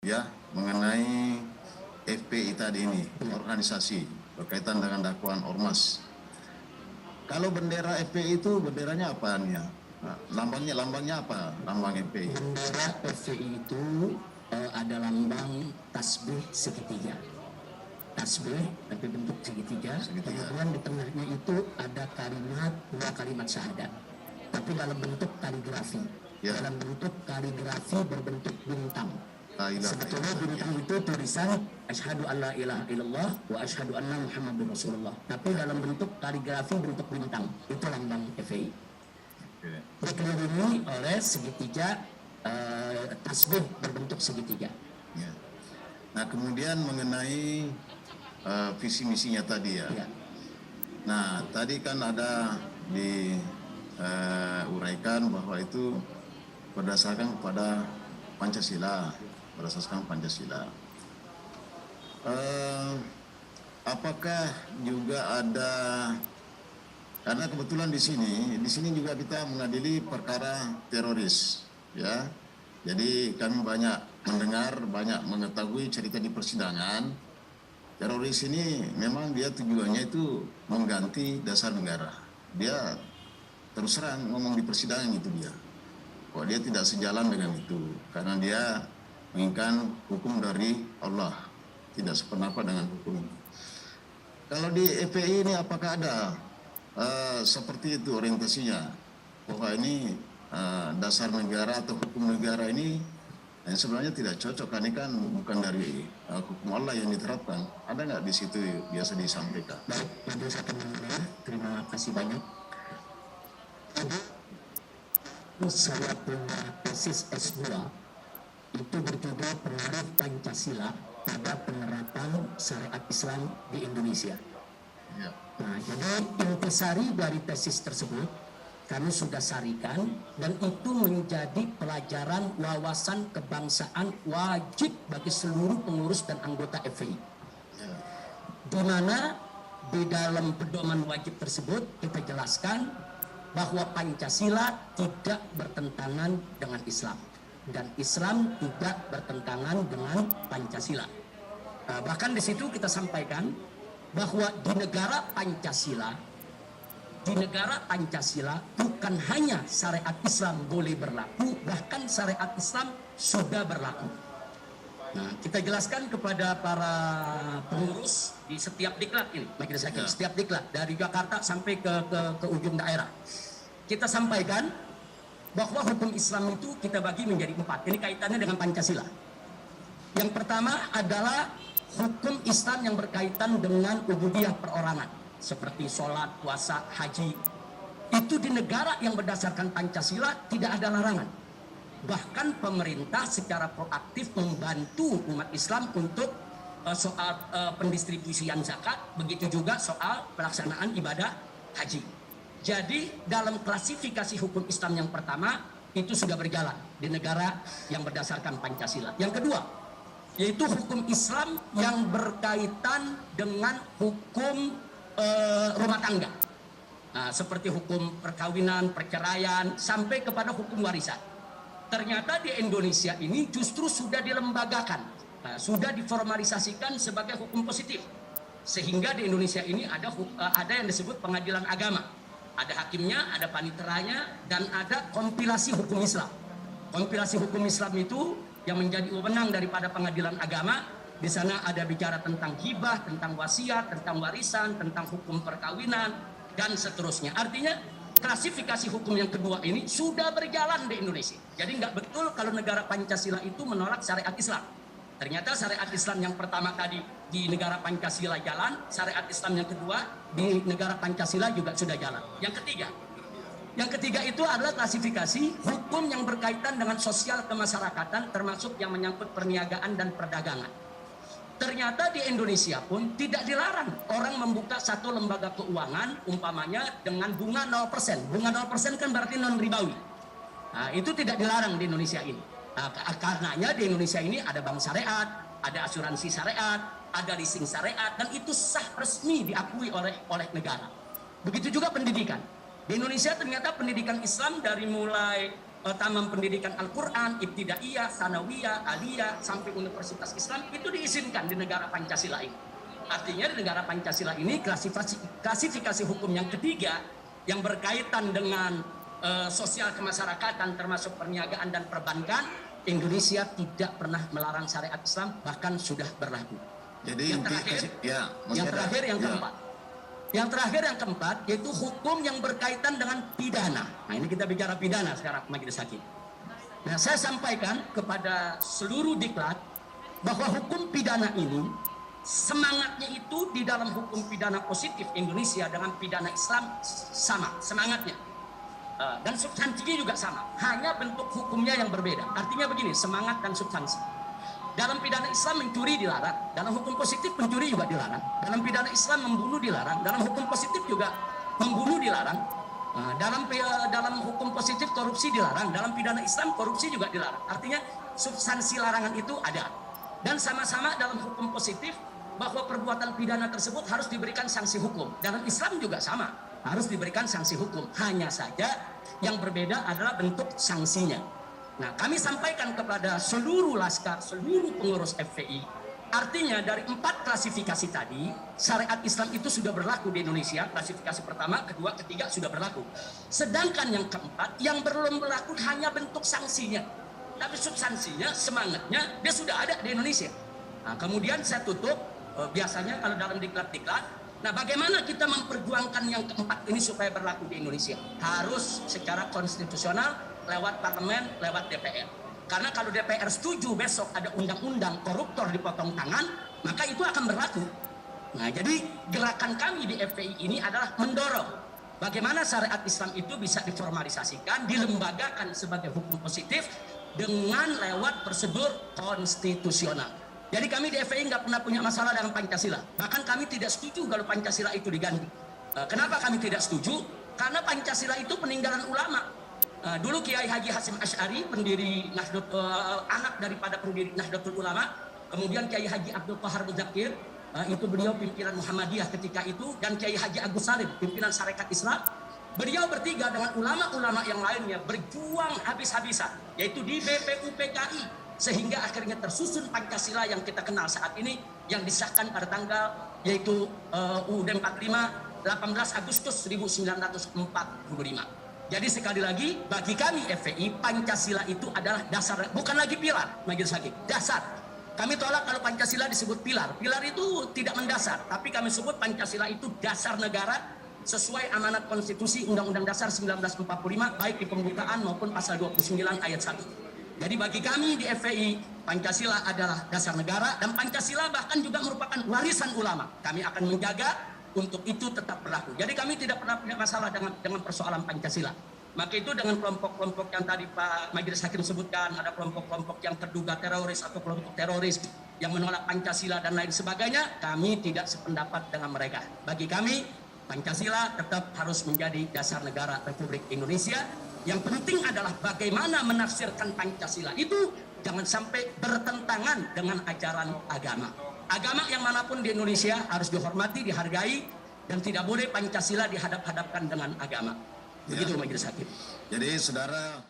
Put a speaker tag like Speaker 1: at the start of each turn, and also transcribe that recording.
Speaker 1: ya mengenai FPI tadi ini, organisasi berkaitan dengan dakwaan ormas. Kalau bendera FPI itu benderanya apaan ya? Nah, lambangnya apa? Lambang FPI.
Speaker 2: Bendera FPI itu ada lambang tasbih segitiga. Tasbih tapi bentuk segitiga. Kemudian di tengahnya itu ada dua kalimat syahadat. Tapi dalam bentuk kaligrafi. Ya. Dalam bentuk kaligrafi berbentuk bintang. Sebetulnya bintang itu tulisan asyhadu an la ilaha illallah wa asyhadu anna muhammadur rasulullah. Tapi dalam bentuk kaligrafi bentuk bintang. Itu lambang FPI. Dikelilingi oleh segitiga tasbih berbentuk segitiga.
Speaker 1: Ya. Nah, kemudian mengenai visi misinya tadi ya. Nah, tadi kan ada diuraikan bahwa itu berdasarkan kepada Pancasila. Apakah juga ada, karena kebetulan di sini juga kita mengadili perkara teroris, ya. Jadi kami banyak mendengar, banyak mengetahui cerita di persidangan. Teroris ini memang dia tujuannya itu mengganti dasar negara. Dia terus terang ngomong di persidangan itu dia. Kok dia tidak sejalan dengan itu, karena dia menginginkan hukum dari Allah, tidak sependapat dengan hukum. Kalau di FPI ini apakah ada seperti itu orientasinya, bahwa ini dasar negara atau hukum negara ini sebenarnya tidak cocok, karena kan bukan dari hukum Allah yang diterapkan. Ada nggak di situ biasa disampaikan?
Speaker 2: Baik, Majelis Hakim terima kasih banyak. Saya punya tesis S2 itu berjudul Pengaruh Pancasila pada Penerapan Syariat Islam di Indonesia. Ya. Nah, jadi intisari dari tesis tersebut kami sudah sarikan, dan itu menjadi pelajaran wawasan kebangsaan wajib bagi seluruh pengurus dan anggota FPI. Ya. Di mana di dalam pedoman wajib tersebut kita jelaskan bahwa Pancasila tidak bertentangan dengan Islam dan Islam tidak bertentangan dengan Pancasila. Bahkan di situ kita sampaikan bahwa di negara Pancasila bukan hanya syariat Islam boleh berlaku, bahkan syariat Islam sudah berlaku. Nah, kita jelaskan kepada para pengurus di setiap diklat ini, Majelis Hakim, setiap diklat dari Jakarta sampai ke ujung daerah. Kita sampaikan bahwa hukum Islam itu kita bagi menjadi 4. Ini kaitannya dengan Pancasila. Yang pertama adalah hukum Islam yang berkaitan dengan ubudiyah perorangan, seperti sholat, puasa, haji. Itu di negara yang berdasarkan Pancasila tidak ada larangan. Bahkan pemerintah secara proaktif membantu umat Islam untuk soal pendistribusian zakat, begitu juga soal pelaksanaan ibadah haji. Jadi dalam klasifikasi hukum Islam yang pertama itu sudah berjalan di negara yang berdasarkan Pancasila. Yang kedua, yaitu hukum Islam yang berkaitan dengan hukum rumah tangga. Nah, seperti hukum perkawinan, perceraian, sampai kepada hukum warisan. Ternyata di Indonesia ini justru sudah dilembagakan, sudah diformalisasikan sebagai hukum positif. Sehingga di Indonesia ini ada yang disebut pengadilan agama. Ada hakimnya, ada paniteranya, dan ada kompilasi hukum Islam. Kompilasi hukum Islam itu yang menjadi wewenang daripada pengadilan agama. Di sana ada bicara tentang hibah, tentang wasiat, tentang warisan, tentang hukum perkawinan, dan seterusnya. Artinya klasifikasi hukum yang kedua ini sudah berjalan di Indonesia. Jadi nggak betul kalau negara Pancasila itu menolak syariat Islam. Ternyata syariat Islam yang pertama tadi di negara Pancasila jalan, syariat Islam yang kedua di negara Pancasila juga sudah jalan. Yang ketiga itu adalah klasifikasi hukum yang berkaitan dengan sosial kemasyarakatan, termasuk yang menyangkut perniagaan dan perdagangan. Ternyata di Indonesia pun tidak dilarang orang membuka satu lembaga keuangan umpamanya dengan bunga 0%. Bunga 0% kan berarti non ribawi. Nah, itu tidak dilarang di Indonesia ini. Nah, karenanya di Indonesia ini ada bank syariat, ada asuransi syariat, ada leasing syariat, dan itu sah resmi diakui oleh negara. Begitu juga pendidikan. Di Indonesia ternyata pendidikan Islam dari mulai taman pendidikan Al-Quran, ibtidaiyah, sanawiyah, aliyah, sampai Universitas Islam itu diizinkan di negara Pancasila ini. Artinya di negara Pancasila ini klasifikasi hukum yang ketiga yang berkaitan dengan sosial kemasyarakatan termasuk perniagaan dan perbankan, Indonesia tidak pernah melarang syariat Islam, bahkan sudah berlaku.
Speaker 1: Jadi
Speaker 2: yang terakhir, yang keempat yaitu hukum yang berkaitan dengan pidana. Nah, ini kita bicara pidana sekarang, Majelis Hakim. Nah, saya sampaikan kepada seluruh diklat bahwa hukum pidana ini semangatnya itu di dalam hukum pidana positif Indonesia dengan pidana Islam sama semangatnya. Dan substansinya juga sama, hanya bentuk hukumnya yang berbeda. Artinya begini, semangat dan substansi. Dalam pidana Islam mencuri dilarang, dalam hukum positif pencuri juga dilarang. Dalam pidana Islam membunuh dilarang, dalam hukum positif juga membunuh dilarang. Dalam hukum positif korupsi dilarang, dalam pidana Islam korupsi juga dilarang. Artinya substansi larangan itu ada. Dan sama-sama dalam hukum positif bahwa perbuatan pidana tersebut harus diberikan sanksi hukum. Dalam Islam juga sama, harus diberikan sanksi hukum. Hanya saja yang berbeda adalah bentuk sanksinya. Nah, kami sampaikan kepada seluruh laskar, seluruh pengurus FPI, artinya dari 4 klasifikasi tadi, syariat Islam itu sudah berlaku di Indonesia. Klasifikasi pertama, kedua, ketiga sudah berlaku. Sedangkan yang keempat, yang belum berlaku hanya bentuk sanksinya. Tapi substansinya, semangatnya, dia sudah ada di Indonesia. Nah, kemudian saya tutup, biasanya kalau dalam diklat-diklat, nah bagaimana kita memperjuangkan yang keempat ini supaya berlaku di Indonesia? Harus secara konstitusional, lewat parlemen, lewat DPR. Karena kalau DPR setuju besok ada undang-undang koruptor dipotong tangan, maka itu akan berlaku. Nah, jadi gerakan kami di FPI ini adalah mendorong bagaimana syariat Islam itu bisa diformalisasikan, dilembagakan sebagai hukum positif dengan lewat prosedur konstitusional. Jadi kami di FPI nggak pernah punya masalah dengan Pancasila. Bahkan kami tidak setuju kalau Pancasila itu diganti. Kenapa kami tidak setuju? Karena Pancasila itu peninggalan ulama. Dulu Kiai Haji Hasyim Asy'ari, pendiri anak daripada pendiri Nahdlatul Ulama, kemudian Kiai Haji Abdul Qahar Muzakir, itu beliau pimpinan Muhammadiyah ketika itu, dan Kiai Haji Agus Salim, pimpinan Sarekat Islam. Beliau bertiga dengan ulama-ulama yang lainnya berjuang habis-habisan, yaitu di BPUPKI, sehingga akhirnya tersusun Pancasila yang kita kenal saat ini, yang disahkan pada tanggal yaitu UUD 45 18 Agustus 1945. Jadi sekali lagi, bagi kami FPI, Pancasila itu adalah dasar, bukan lagi pilar, Majelis Hakim, dasar. Kami tolak kalau Pancasila disebut pilar. Pilar itu tidak mendasar, tapi kami sebut Pancasila itu dasar negara sesuai amanat konstitusi Undang-Undang Dasar 1945, baik di pembukaan maupun pasal 29 ayat 1. Jadi bagi kami di FPI, Pancasila adalah dasar negara, dan Pancasila bahkan juga merupakan warisan ulama. Kami akan menjaga untuk itu tetap berlaku. Jadi kami tidak pernah punya masalah dengan persoalan Pancasila. Maka itu dengan kelompok-kelompok yang tadi Pak Majelis Hakim sebutkan, ada kelompok-kelompok yang terduga teroris atau kelompok teroris yang menolak Pancasila dan lain sebagainya, kami tidak sependapat dengan mereka. Bagi kami, Pancasila tetap harus menjadi dasar negara Republik Indonesia. Yang penting adalah bagaimana menafsirkan Pancasila itu jangan sampai bertentangan dengan ajaran agama. Agama yang manapun di Indonesia harus dihormati, dihargai, dan tidak boleh Pancasila dihadap-hadapkan dengan agama. Begitu Majelis Hakim.
Speaker 1: Jadi saudara